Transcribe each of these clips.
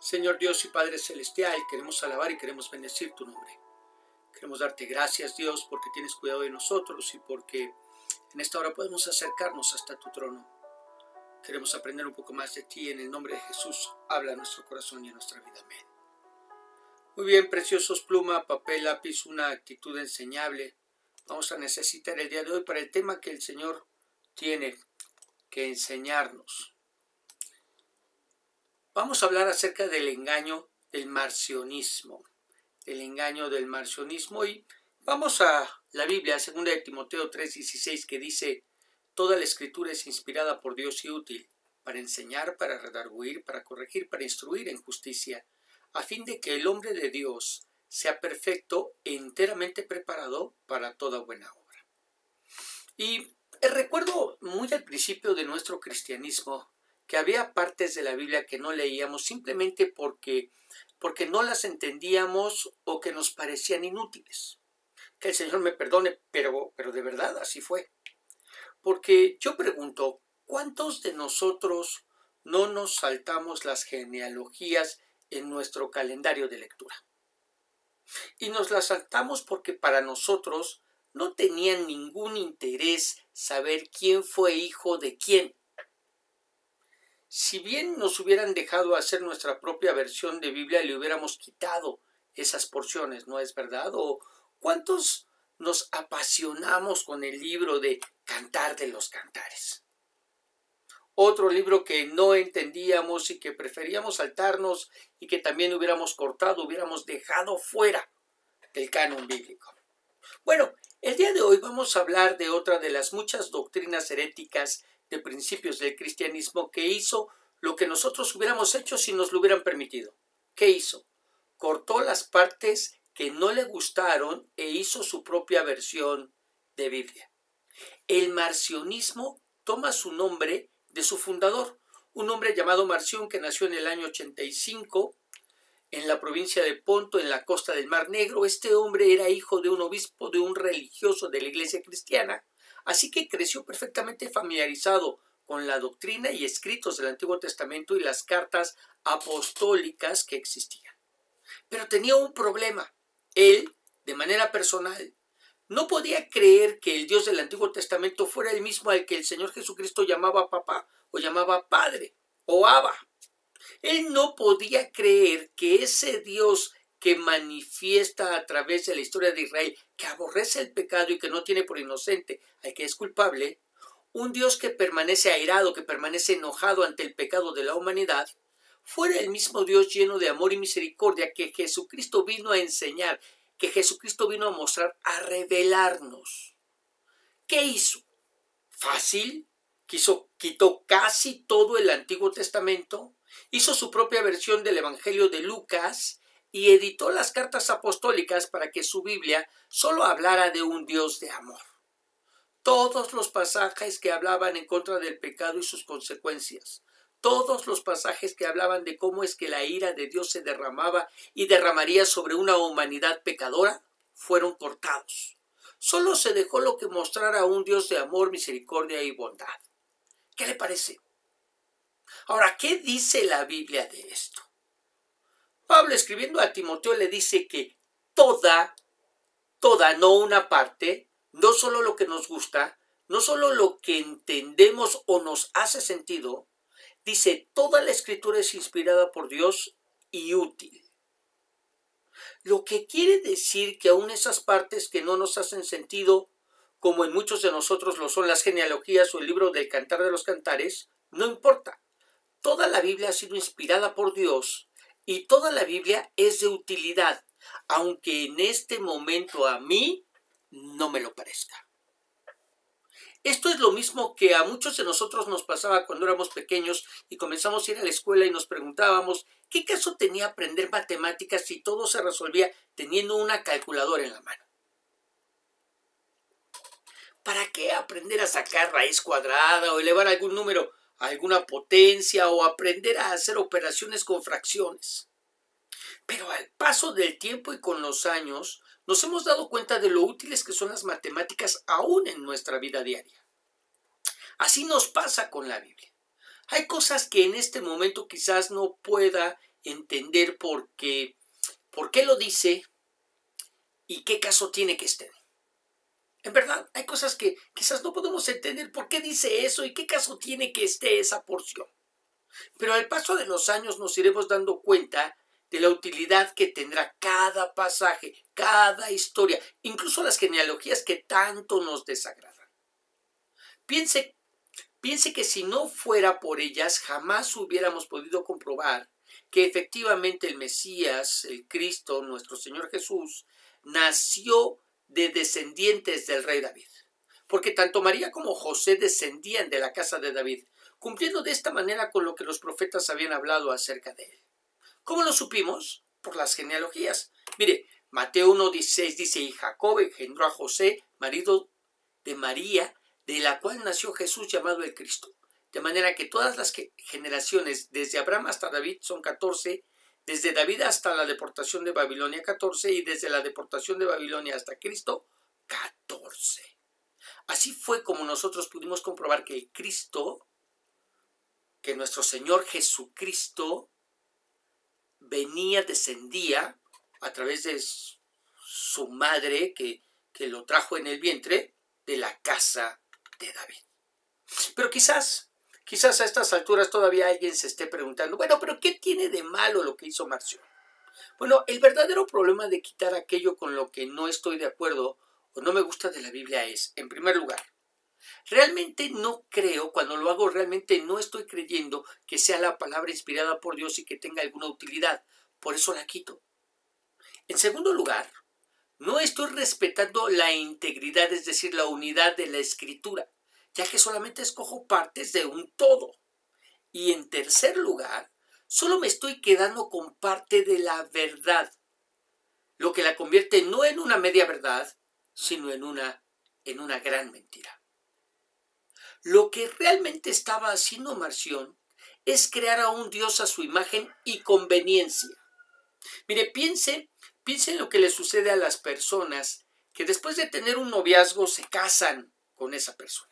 Señor Dios y Padre Celestial, queremos alabar y queremos bendecir tu nombre. Queremos darte gracias, Dios, porque tienes cuidado de nosotros y porque en esta hora podemos acercarnos hasta tu trono. Queremos aprender un poco más de ti. En el nombre de Jesús, habla a nuestro corazón y a nuestra vida. Amén. Muy bien, preciosos, pluma, papel, lápiz, una actitud enseñable. Vamos a necesitar el día de hoy para el tema que el Señor tiene que enseñarnos. Vamos a hablar acerca del engaño del marcionismo. El engaño del marcionismo. Y vamos a la Biblia, 2 de Timoteo 3:16, que dice: toda la escritura es inspirada por Dios y útil para enseñar, para redarguir, para corregir, para instruir en justicia, a fin de que el hombre de Dios sea perfecto e enteramente preparado para toda buena obra. Y recuerdo muy al principio de nuestro cristianismo que había partes de la Biblia que no leíamos simplemente porque no las entendíamos o que nos parecían inútiles. Que el Señor me perdone, pero de verdad así fue. Porque yo pregunto, ¿cuántos de nosotros no nos saltamos las genealogías en nuestro calendario de lectura? Y nos las saltamos porque para nosotros no tenían ningún interés saber quién fue hijo de quién. Si bien nos hubieran dejado hacer nuestra propia versión de Biblia, le hubiéramos quitado esas porciones, ¿no es verdad? ¿O cuántos nos apasionamos con el libro de Cantar de los Cantares? Otro libro que no entendíamos y que preferíamos saltarnos y que también hubiéramos cortado, hubiéramos dejado fuera del canon bíblico. Bueno, el día de hoy vamos a hablar de otra de las muchas doctrinas heréticas de principios del cristianismo que hizo lo que nosotros hubiéramos hecho si nos lo hubieran permitido. ¿Qué hizo? Cortó las partes que no le gustaron e hizo su propia versión de Biblia. El marcionismo toma su nombre de su fundador, un hombre llamado Marción que nació en el año 85 en la provincia de Ponto, en la costa del Mar Negro. Este hombre era hijo de un obispo, de un religioso de la iglesia cristiana, así que creció perfectamente familiarizado con la doctrina y escritos del Antiguo Testamento y las cartas apostólicas que existían. Pero tenía un problema. Él, de manera personal, no podía creer que el Dios del Antiguo Testamento fuera el mismo al que el Señor Jesucristo llamaba papá, o llamaba padre, o Abba. Él no podía creer que ese Dios que manifiesta a través de la historia de Israel, que aborrece el pecado y que no tiene por inocente al que es culpable, un Dios que permanece airado, que permanece enojado ante el pecado de la humanidad, fuera el mismo Dios lleno de amor y misericordia que Jesucristo vino a enseñar, que Jesucristo vino a mostrar, a revelarnos. ¿Qué hizo? Fácil. Quitó casi todo el Antiguo Testamento, hizo su propia versión del Evangelio de Lucas y editó las cartas apostólicas para que su Biblia solo hablara de un Dios de amor. Todos los pasajes que hablaban en contra del pecado y sus consecuencias, todos los pasajes que hablaban de cómo es que la ira de Dios se derramaba y derramaría sobre una humanidad pecadora, fueron cortados. Solo se dejó lo que mostrara un Dios de amor, misericordia y bondad. ¿Qué le parece? Ahora, ¿qué dice la Biblia de esto? Pablo, escribiendo a Timoteo, le dice que toda, no una parte, no solo lo que nos gusta, no solo lo que entendemos o nos hace sentido, dice, toda la escritura es inspirada por Dios y útil. Lo que quiere decir que aún esas partes que no nos hacen sentido, como en muchos de nosotros lo son las genealogías o el libro del Cantar de los Cantares, no importa. Toda la Biblia ha sido inspirada por Dios y toda la Biblia es de utilidad, aunque en este momento a mí no me lo parezca. Esto es lo mismo que a muchos de nosotros nos pasaba cuando éramos pequeños y comenzamos a ir a la escuela y nos preguntábamos ¿qué caso tenía aprender matemáticas si todo se resolvía teniendo una calculadora en la mano? ¿Para qué aprender a sacar raíz cuadrada o elevar algún número a alguna potencia o aprender a hacer operaciones con fracciones? Pero al paso del tiempo y con los años, nos hemos dado cuenta de lo útiles que son las matemáticas aún en nuestra vida diaria. Así nos pasa con la Biblia. Hay cosas que en este momento quizás no pueda entender por qué lo dice y qué caso tiene que esté. En verdad, hay cosas que quizás no podemos entender por qué dice eso y qué caso tiene que esté esa porción. Pero al paso de los años nos iremos dando cuenta de la utilidad que tendrá cada pasaje, cada historia, incluso las genealogías que tanto nos desagradan. Piense que si no fuera por ellas, jamás hubiéramos podido comprobar que efectivamente el Mesías, el Cristo, nuestro Señor Jesús, nació de descendientes del rey David. Porque tanto María como José descendían de la casa de David, cumpliendo de esta manera con lo que los profetas habían hablado acerca de él. ¿Cómo lo supimos? Por las genealogías. Mire, Mateo 1:16 dice, y Jacob engendró a José, marido de María, de la cual nació Jesús llamado el Cristo. De manera que todas las generaciones, desde Abraham hasta David, son 14, desde David hasta la deportación de Babilonia, 14, y desde la deportación de Babilonia hasta Cristo, 14. Así fue como nosotros pudimos comprobar que el Cristo, que nuestro Señor Jesucristo, descendía a través de su madre que lo trajo en el vientre de la casa de David. Pero quizás a estas alturas todavía alguien se esté preguntando, bueno, pero ¿qué tiene de malo lo que hizo Marción? Bueno, el verdadero problema de quitar aquello con lo que no estoy de acuerdo o no me gusta de la Biblia es, en primer lugar, realmente no creo, cuando lo hago realmente no estoy creyendo que sea la palabra inspirada por Dios y que tenga alguna utilidad. Por eso la quito. En segundo lugar, no estoy respetando la integridad, es decir, la unidad de la escritura, ya que solamente escojo partes de un todo. Y en tercer lugar, solo me estoy quedando con parte de la verdad, lo que la convierte no en una media verdad, sino en una gran mentira. Lo que realmente estaba haciendo Marción es crear a un Dios a su imagen y conveniencia. Mire, piense en lo que le sucede a las personas que después de tener un noviazgo se casan con esa persona.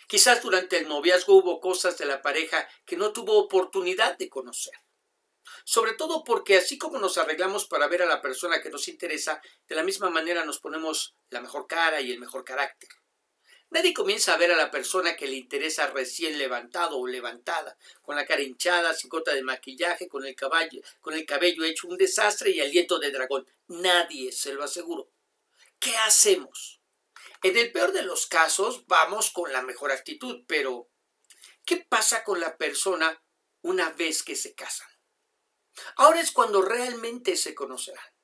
Quizás durante el noviazgo hubo cosas de la pareja que no tuvo oportunidad de conocer. Sobre todo porque así como nos arreglamos para ver a la persona que nos interesa, de la misma manera nos ponemos la mejor cara y el mejor carácter. Nadie comienza a ver a la persona que le interesa recién levantado o levantada, con la cara hinchada, sin gota de maquillaje, con el cabello hecho un desastre y aliento de dragón. Nadie, se lo aseguro. ¿Qué hacemos? En el peor de los casos vamos con la mejor actitud, pero ¿qué pasa con la persona una vez que se casan? Ahora es cuando realmente se conocerán.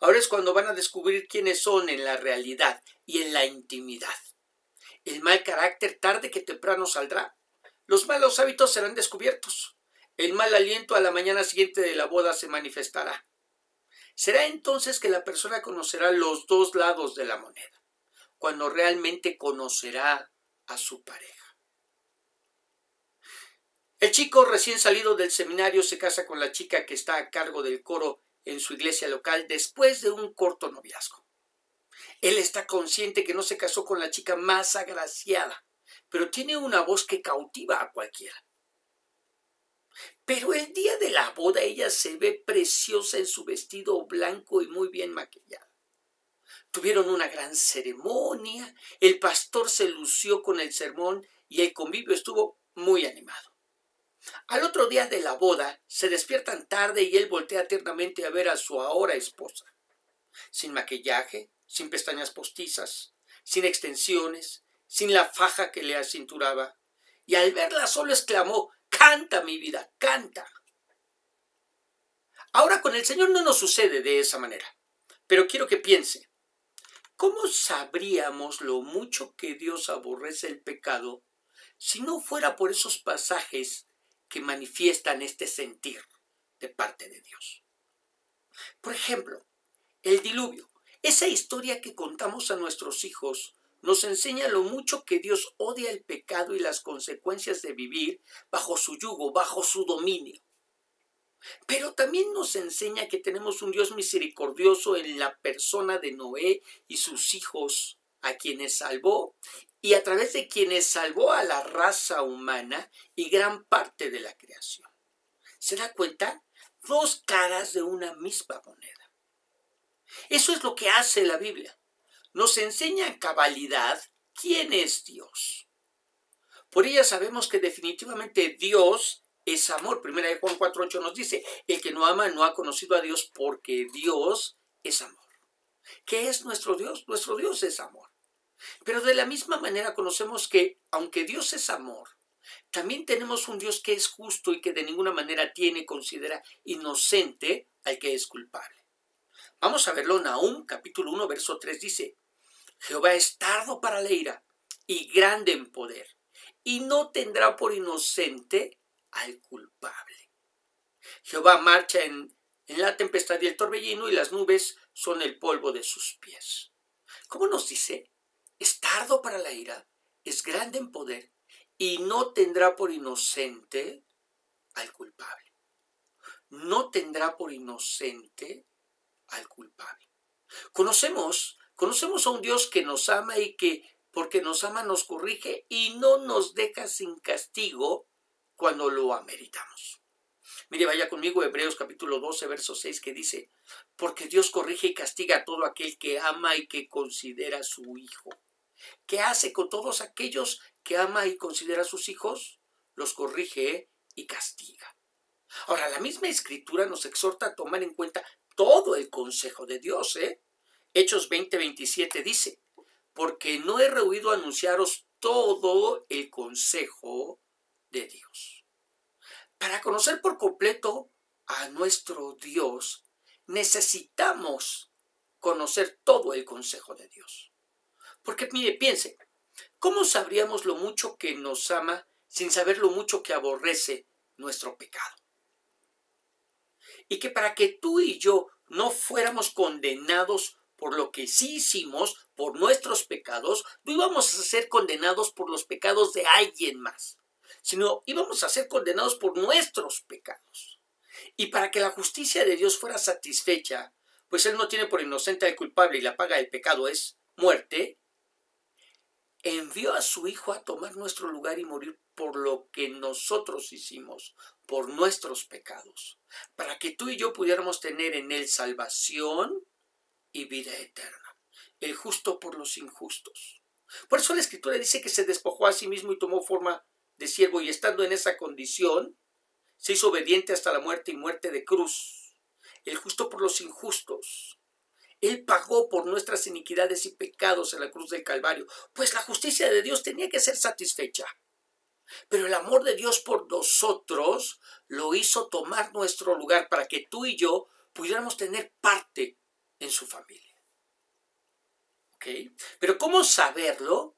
Ahora es cuando van a descubrir quiénes son en la realidad y en la intimidad. El mal carácter tarde que temprano saldrá. Los malos hábitos serán descubiertos. El mal aliento a la mañana siguiente de la boda se manifestará. Será entonces que la persona conocerá los dos lados de la moneda, cuando realmente conocerá a su pareja. El chico recién salido del seminario se casa con la chica que está a cargo del coro en su iglesia local después de un corto noviazgo. Él está consciente que no se casó con la chica más agraciada, pero tiene una voz que cautiva a cualquiera. Pero el día de la boda ella se ve preciosa en su vestido blanco y muy bien maquillada. Tuvieron una gran ceremonia, el pastor se lució con el sermón y el convivio estuvo muy animado. Al otro día de la boda se despiertan tarde y él voltea tiernamente a ver a su ahora esposa. Sin maquillaje, sin pestañas postizas, sin extensiones, sin la faja que le acinturaba. Y al verla solo exclamó, ¡canta mi vida, canta! Ahora con el Señor no nos sucede de esa manera, pero quiero que piense, ¿cómo sabríamos lo mucho que Dios aborrece el pecado si no fuera por esos pasajes que manifiestan este sentir de parte de Dios? Por ejemplo, el diluvio. Esa historia que contamos a nuestros hijos nos enseña lo mucho que Dios odia el pecado y las consecuencias de vivir bajo su yugo, bajo su dominio. Pero también nos enseña que tenemos un Dios misericordioso en la persona de Noé y sus hijos, a quienes salvó y a través de quienes salvó a la raza humana y gran parte de la creación. ¿Se da cuenta? Dos caras de una misma moneda. Eso es lo que hace la Biblia. Nos enseña a cabalidad quién es Dios. Por ella sabemos que definitivamente Dios es amor. Primera de Juan 4:8 nos dice, el que no ama no ha conocido a Dios porque Dios es amor. ¿Qué es nuestro Dios? Nuestro Dios es amor. Pero de la misma manera conocemos que, aunque Dios es amor, también tenemos un Dios que es justo y que de ninguna manera considera inocente al que es culpable. Vamos a verlo. Nahum capítulo 1 verso 3 dice, Jehová es tardo para la ira y grande en poder, y no tendrá por inocente al culpable. Jehová marcha en la tempestad y el torbellino, y las nubes son el polvo de sus pies. ¿Cómo nos dice? Es tardo para la ira, es grande en poder, y no tendrá por inocente al culpable. No tendrá por inocente al culpable. Conocemos a un Dios que nos ama y que, porque nos ama, nos corrige y no nos deja sin castigo cuando lo ameritamos. Mire, vaya conmigo a Hebreos capítulo 12, verso 6, que dice, porque Dios corrige y castiga a todo aquel que ama y que considera a su hijo. ¿Qué hace con todos aquellos que ama y considera a sus hijos? Los corrige y castiga. Ahora, la misma Escritura nos exhorta a tomar en cuenta todo el consejo de Dios, Hechos 20:27 dice, porque no he rehuido anunciaros todo el consejo de Dios. Para conocer por completo a nuestro Dios, necesitamos conocer todo el consejo de Dios. Porque mire, piense, ¿cómo sabríamos lo mucho que nos ama sin saber lo mucho que aborrece nuestro pecado? Y que para que tú y yo no fuéramos condenados por lo que sí hicimos, por nuestros pecados, no íbamos a ser condenados por los pecados de alguien más, sino íbamos a ser condenados por nuestros pecados. Y para que la justicia de Dios fuera satisfecha, pues Él no tiene por inocente al culpable y la paga del pecado es muerte, envió a su Hijo a tomar nuestro lugar y morir por lo que nosotros hicimos, por nuestros pecados, para que tú y yo pudiéramos tener en Él salvación y vida eterna, el justo por los injustos. Por eso la Escritura dice que se despojó a sí mismo y tomó forma de siervo, y estando en esa condición, se hizo obediente hasta la muerte y muerte de cruz, el justo por los injustos. Él pagó por nuestras iniquidades y pecados en la cruz del Calvario, pues la justicia de Dios tenía que ser satisfecha. Pero el amor de Dios por nosotros lo hizo tomar nuestro lugar para que tú y yo pudiéramos tener parte en su familia. ¿Ok? Pero ¿cómo saberlo?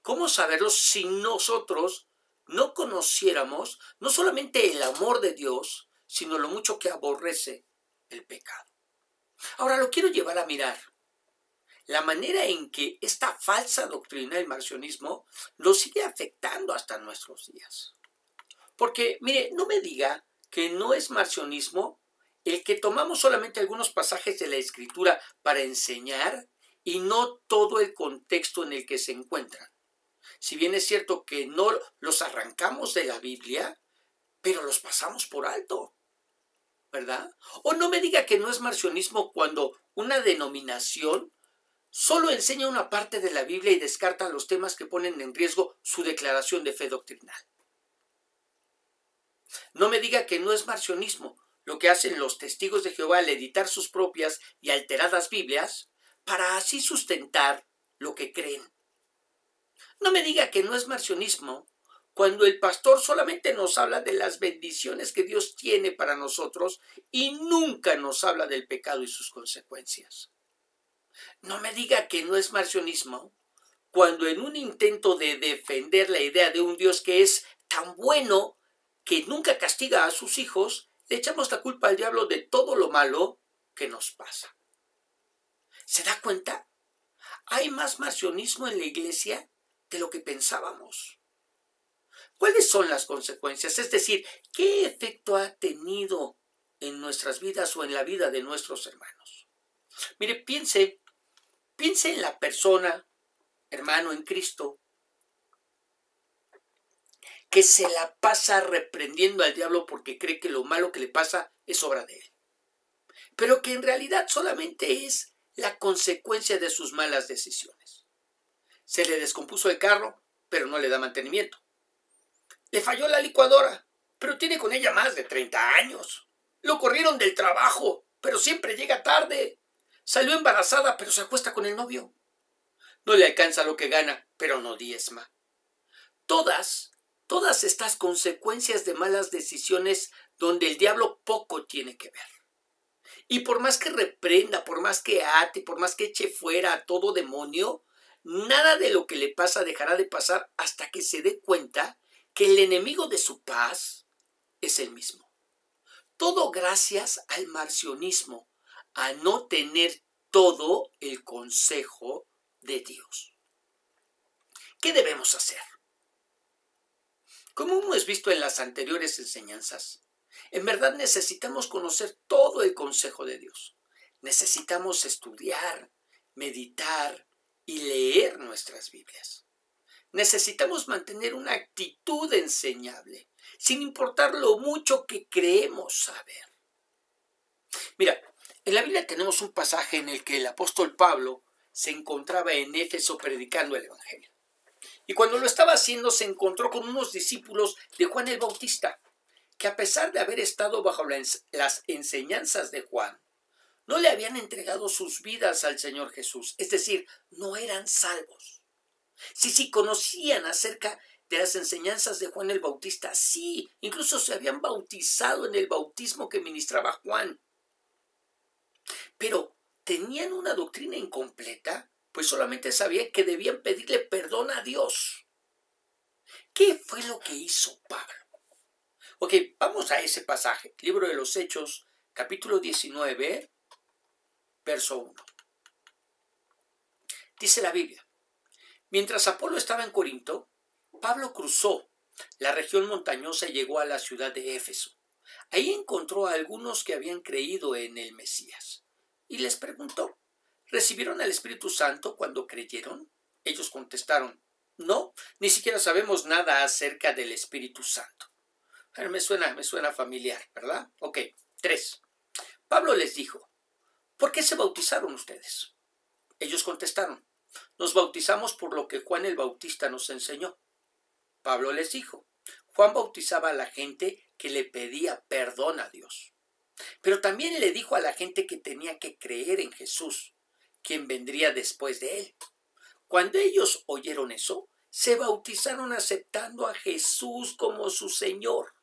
¿Cómo saberlo si nosotros no conociéramos no solamente el amor de Dios, sino lo mucho que aborrece el pecado? Ahora lo quiero llevar a mirar la manera en que esta falsa doctrina, el marcionismo, nos sigue afectando hasta nuestros días. Porque, mire, no me diga que no es marcionismo el que tomamos solamente algunos pasajes de la Escritura para enseñar y no todo el contexto en el que se encuentran. Si bien es cierto que no los arrancamos de la Biblia, pero los pasamos por alto, ¿verdad? O no me diga que no es marcionismo cuando una denominación solo enseña una parte de la Biblia y descarta los temas que ponen en riesgo su declaración de fe doctrinal. No me diga que no es marcionismo lo que hacen los testigos de Jehová al editar sus propias y alteradas Biblias para así sustentar lo que creen. No me diga que no es marcionismo cuando el pastor solamente nos habla de las bendiciones que Dios tiene para nosotros y nunca nos habla del pecado y sus consecuencias. No me diga que no es marcionismo cuando en un intento de defender la idea de un Dios que es tan bueno que nunca castiga a sus hijos, le echamos la culpa al diablo de todo lo malo que nos pasa. ¿Se da cuenta? Hay más marcionismo en la iglesia de lo que pensábamos. ¿Cuáles son las consecuencias? Es decir, ¿qué efecto ha tenido en nuestras vidas o en la vida de nuestros hermanos? Mire, piense en la persona, hermano en Cristo, que se la pasa reprendiendo al diablo porque cree que lo malo que le pasa es obra de él, pero que en realidad solamente es la consecuencia de sus malas decisiones. Se le descompuso el carro, pero no le da mantenimiento. Le falló la licuadora, pero tiene con ella más de 30 años. Lo corrieron del trabajo, pero siempre llega tarde. Salió embarazada, pero se acuesta con el novio. No le alcanza lo que gana, pero no diezma. Todas estas consecuencias de malas decisiones donde el diablo poco tiene que ver. Y por más que reprenda, por más que ate, por más que eche fuera a todo demonio, nada de lo que le pasa dejará de pasar hasta que se dé cuenta que el enemigo de su paz es el mismo. Todo gracias al marcionismo, a no tener todo el consejo de Dios. ¿Qué debemos hacer? Como hemos visto en las anteriores enseñanzas, en verdad necesitamos conocer todo el consejo de Dios. Necesitamos estudiar, meditar y leer nuestras Biblias. Necesitamos mantener una actitud enseñable, sin importar lo mucho que creemos saber. Mira, en la Biblia tenemos un pasaje en el que el apóstol Pablo se encontraba en Éfeso predicando el Evangelio. Y cuando lo estaba haciendo se encontró con unos discípulos de Juan el Bautista, que a pesar de haber estado bajo las enseñanzas de Juan, no le habían entregado sus vidas al Señor Jesús, es decir, no eran salvos. Sí, conocían acerca de las enseñanzas de Juan el Bautista, sí, incluso se habían bautizado en el bautismo que ministraba Juan. Pero tenían una doctrina incompleta, pues solamente sabían que debían pedirle perdón a Dios. ¿Qué fue lo que hizo Pablo? Ok, vamos a ese pasaje, Libro de los Hechos, capítulo 19, verso 1. Dice la Biblia: mientras Apolo estaba en Corinto, Pablo cruzó la región montañosa y llegó a la ciudad de Éfeso. Ahí encontró a algunos que habían creído en el Mesías y les preguntó: ¿recibieron al Espíritu Santo cuando creyeron? Ellos contestaron: no, ni siquiera sabemos nada acerca del Espíritu Santo. Me suena familiar, ¿verdad? Ok, 3. Pablo les dijo: ¿por qué se bautizaron ustedes? Ellos contestaron: nos bautizamos por lo que Juan el Bautista nos enseñó. Pablo les dijo: Juan bautizaba a la gente que le pedía perdón a Dios, pero también le dijo a la gente que tenía que creer en Jesús, quien vendría después de él. Cuando ellos oyeron eso, se bautizaron aceptando a Jesús como su Señor.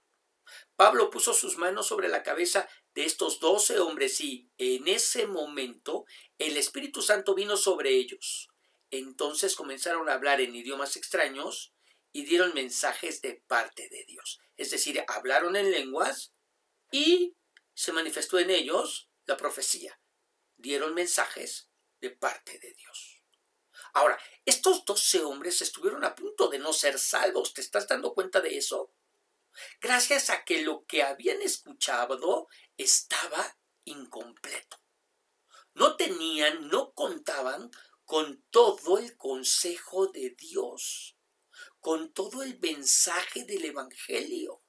Pablo puso sus manos sobre la cabeza de estos 12 hombres y, en ese momento, el Espíritu Santo vino sobre ellos. Entonces comenzaron a hablar en idiomas extraños y dieron mensajes de parte de Dios. Es decir, hablaron en lenguas y se manifestó en ellos la profecía. Dieron mensajes de parte de Dios. Ahora, estos 12 hombres estuvieron a punto de no ser salvos. ¿Te estás dando cuenta de eso? Gracias a que lo que habían escuchado estaba incompleto. No contaban con todo el consejo de Dios, con todo el mensaje del Evangelio.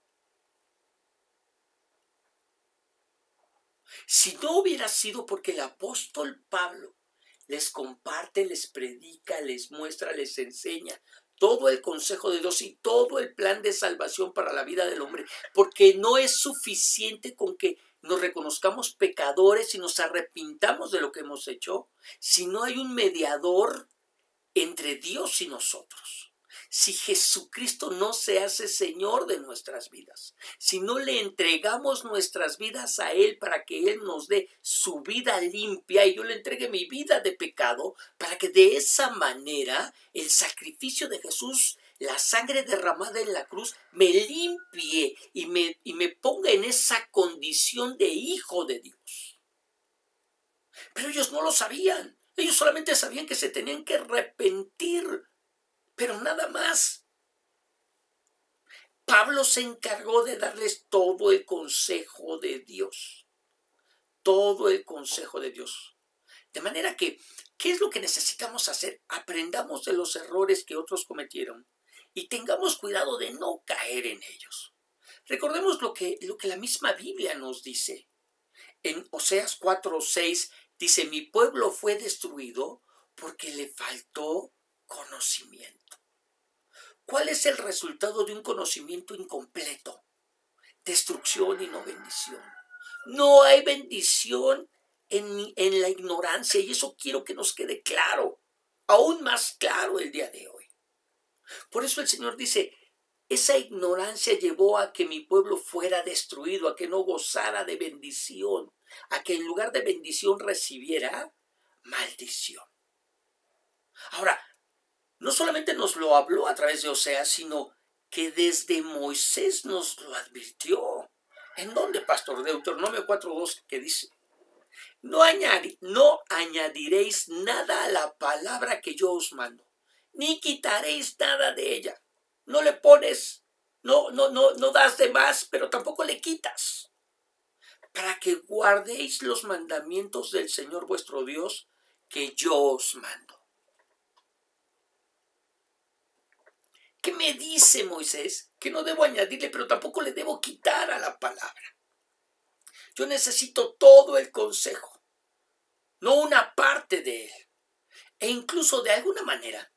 Si no hubiera sido porque el apóstol Pablo les comparte, les predica, les muestra, les enseña todo el consejo de Dios y todo el plan de salvación para la vida del hombre, porque no es suficiente con que nos reconozcamos pecadores y nos arrepintamos de lo que hemos hecho, si no hay un mediador entre Dios y nosotros. Si Jesucristo no se hace Señor de nuestras vidas, si no le entregamos nuestras vidas a Él para que Él nos dé su vida limpia y yo le entregue mi vida de pecado, para que de esa manera el sacrificio de Jesús, la sangre derramada en la cruz, me limpie y me ponga en esa condición de hijo de Dios. Pero ellos no lo sabían, ellos solamente sabían que se tenían que arrepentir, pero nada más. Pablo se encargó de darles todo el consejo de Dios. Todo el consejo de Dios. De manera que, ¿qué es lo que necesitamos hacer? Aprendamos de los errores que otros cometieron y tengamos cuidado de no caer en ellos. Recordemos lo que la misma Biblia nos dice. En Oseas 4:6 dice, mi pueblo fue destruido porque le faltó conocimiento. ¿Cuál es el resultado de un conocimiento incompleto? Destrucción y no bendición. No hay bendición en la ignorancia, y eso quiero que nos quede claro, aún más claro el día de hoy. Por eso el Señor dice, esa ignorancia llevó a que mi pueblo fuera destruido, a que no gozara de bendición, a que en lugar de bendición recibiera maldición. Ahora, no solamente nos lo habló a través de Oseas, sino que desde Moisés nos lo advirtió. ¿En dónde, pastor? Deuteronomio 4:2, que dice, no añadiréis nada a la palabra que yo os mando, ni quitaréis nada de ella. No le pones, no das de más, pero tampoco le quitas. Para que guardéis los mandamientos del Señor vuestro Dios, que yo os mando. ¿Qué me dice Moisés? Que no debo añadirle, pero tampoco le debo quitar a la palabra. Yo necesito todo el consejo, no una parte de él. E incluso de alguna manera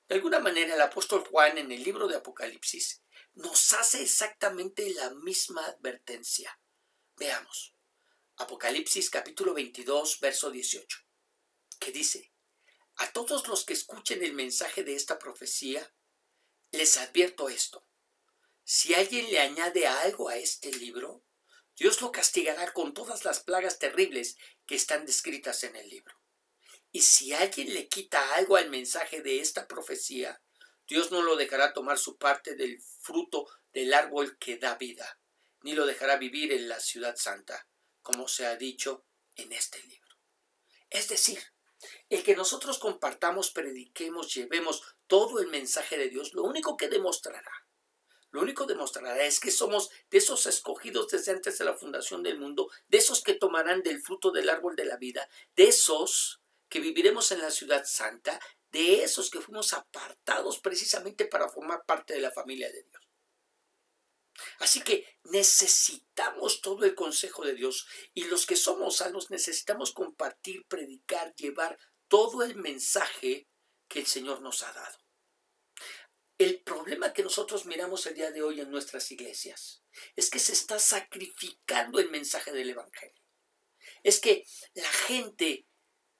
el apóstol Juan en el libro de Apocalipsis nos hace exactamente la misma advertencia. Veamos, Apocalipsis capítulo 22, verso 18, que dice, a todos los que escuchen el mensaje de esta profecía, les advierto esto, si alguien le añade algo a este libro, Dios lo castigará con todas las plagas terribles que están descritas en el libro. Y si alguien le quita algo al mensaje de esta profecía, Dios no lo dejará tomar su parte del fruto del árbol que da vida, ni lo dejará vivir en la ciudad santa, como se ha dicho en este libro. Es decir, el que nosotros compartamos, prediquemos, llevemos todo el mensaje de Dios, lo único demostrará es que somos de esos escogidos desde antes de la fundación del mundo, de esos que tomarán del fruto del árbol de la vida, de esos que viviremos en la ciudad santa, de esos que fuimos apartados precisamente para formar parte de la familia de Dios. Así que necesitamos todo el consejo de Dios, y los que somos salvos necesitamos compartir, predicar, llevar todo el mensaje que el Señor nos ha dado. El problema que nosotros miramos el día de hoy en nuestras iglesias es que se está sacrificando el mensaje del Evangelio. Es que la gente,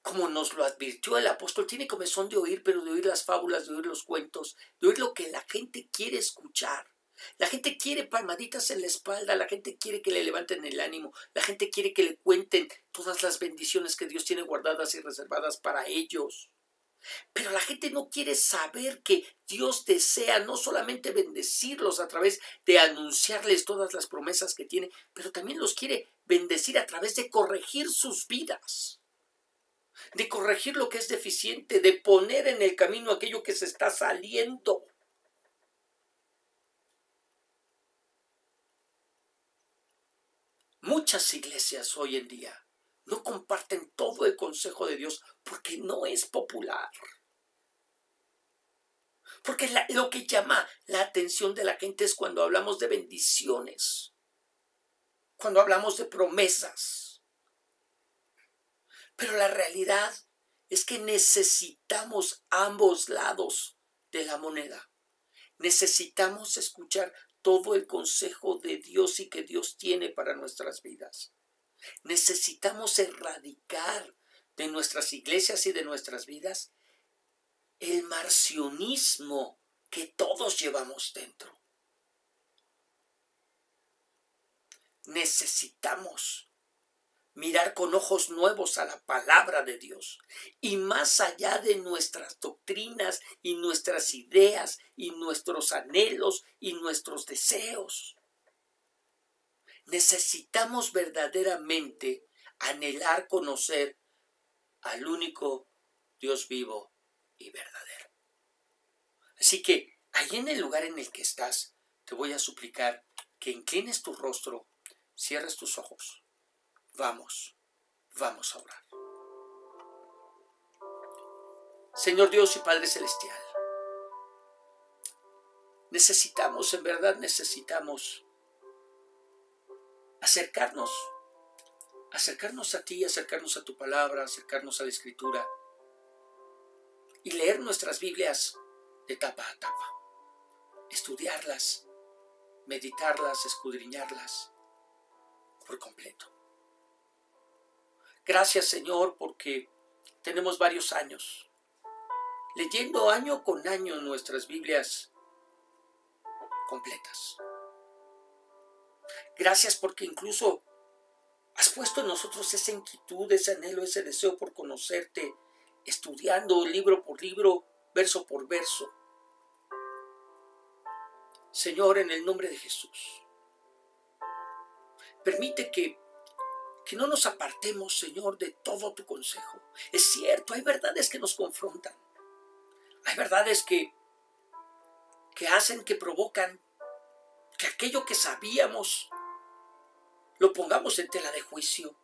como nos lo advirtió el apóstol, tiene comezón de oír, pero de oír las fábulas, de oír los cuentos, de oír lo que la gente quiere escuchar. La gente quiere palmaditas en la espalda, la gente quiere que le levanten el ánimo, la gente quiere que le cuenten todas las bendiciones que Dios tiene guardadas y reservadas para ellos. Pero la gente no quiere saber que Dios desea no solamente bendecirlos a través de anunciarles todas las promesas que tiene, pero también los quiere bendecir a través de corregir sus vidas, de corregir lo que es deficiente, de poner en el camino aquello que se está saliendo. Muchas iglesias hoy en día no comparten todo el consejo de Dios porque no es popular. Porque lo que llama la atención de la gente es cuando hablamos de bendiciones, cuando hablamos de promesas. Pero la realidad es que necesitamos ambos lados de la moneda. Necesitamos escuchar todo el consejo de Dios y que Dios tiene para nuestras vidas. Necesitamos erradicar de nuestras iglesias y de nuestras vidas el marcionismo que todos llevamos dentro. Necesitamos mirar con ojos nuevos a la palabra de Dios y más allá de nuestras doctrinas y nuestras ideas y nuestros anhelos y nuestros deseos. Necesitamos verdaderamente anhelar conocer al único Dios vivo y verdadero. Así que, ahí en el lugar en el que estás, te voy a suplicar que inclines tu rostro, cierres tus ojos. Vamos a orar. Señor Dios y Padre Celestial, Necesitamos, en verdad necesitamos acercarnos a ti, acercarnos a tu palabra, acercarnos a la Escritura y leer nuestras Biblias de tapa a tapa, estudiarlas, meditarlas, escudriñarlas por completo. Gracias, Señor, porque tenemos varios años leyendo año con año nuestras Biblias completas. Gracias porque incluso has puesto en nosotros esa inquietud, ese anhelo, ese deseo por conocerte, estudiando libro por libro, verso por verso. Señor, en el nombre de Jesús, permite que no nos apartemos, Señor, de todo tu consejo. Es cierto, hay verdades que nos confrontan. Hay verdades que hacen, que provocan que aquello que sabíamos lo pongamos en tela de juicio.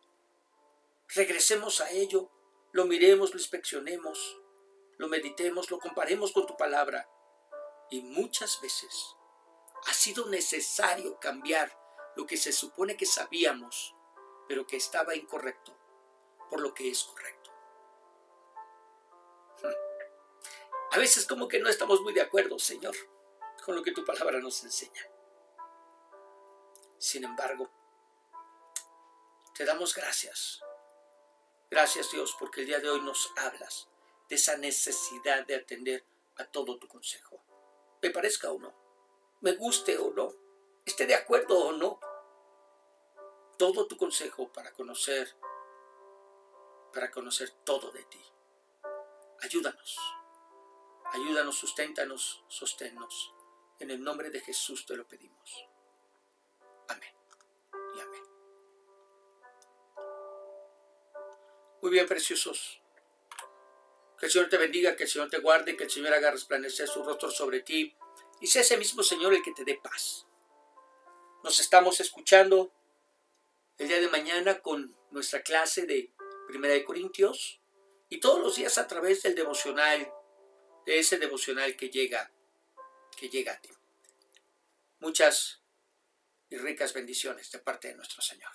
Regresemos a ello, lo miremos, lo inspeccionemos, lo meditemos, lo comparemos con tu palabra. Y muchas veces ha sido necesario cambiar lo que se supone que sabíamos, pero que estaba incorrecto, por lo que es correcto. A veces como que no estamos muy de acuerdo, Señor, con lo que tu palabra nos enseña. Sin embargo, te damos gracias. Gracias, Dios, porque el día de hoy nos hablas de esa necesidad de atender a todo tu consejo. Me parezca o no, me guste o no, esté de acuerdo o no. Todo tu consejo para conocer todo de ti. Ayúdanos, susténtanos, sosténnos. En el nombre de Jesús te lo pedimos. Amén y amén. Muy bien, preciosos. Que el Señor te bendiga, que el Señor te guarde, que el Señor haga resplandecer su rostro sobre ti y sea ese mismo Señor el que te dé paz. Nos estamos escuchando el día de mañana con nuestra clase de 1 Corintios y todos los días a través del devocional, de ese devocional que llega a ti. Muchas y ricas bendiciones de parte de nuestro Señor.